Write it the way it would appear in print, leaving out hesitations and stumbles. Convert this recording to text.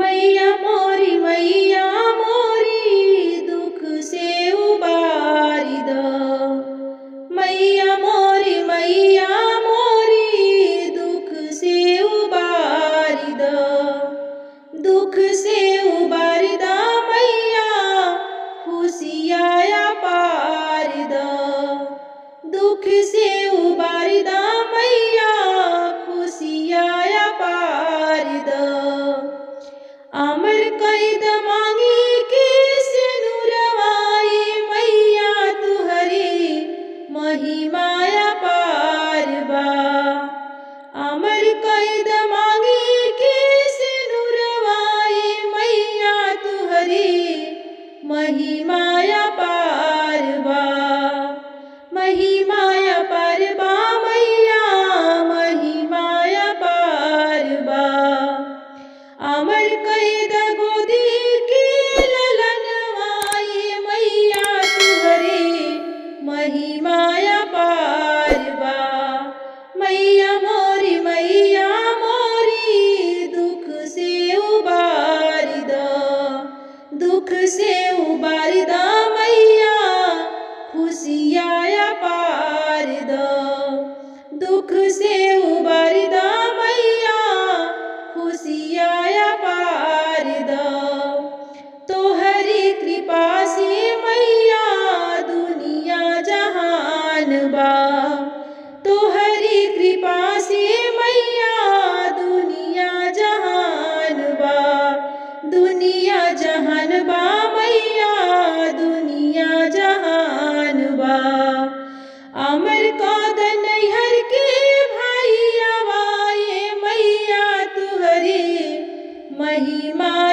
मैया मोरी दुख से उबारी द। मैया मोरी दुख से उबारी द। दुख से उबारी द मैया खुशियाँ पार द। दुख से उबारी द मैया खुशियाँ पार द। अमर कैद मांगी के सिनुरवाई मैया तुहरी महिमाया पार बा। अमर कैद मांगी के सिनुरवाई मैया तुहरी महिमाया पार बा। महिमाया पार बा मैया महिमाया पार बा। अमर कैद गोदी के ललनवाई मैया तुहरे महिमाया पार बा। मैया मोरी दुख से उबारी द। दुख से उबारी द मैया खुशियाँ पार द। दुख से उबारी द मैया खुशियाँ पार द। तोहरी कृपा से मैया दुनिया जहान बा। तोहरी कृपा से मैया दुनिया जहान बा। दुनिया जहान बा मैया दुनिया जहान बा। अमर कद नैहर के भैया वाए मैया तुहरी महिमा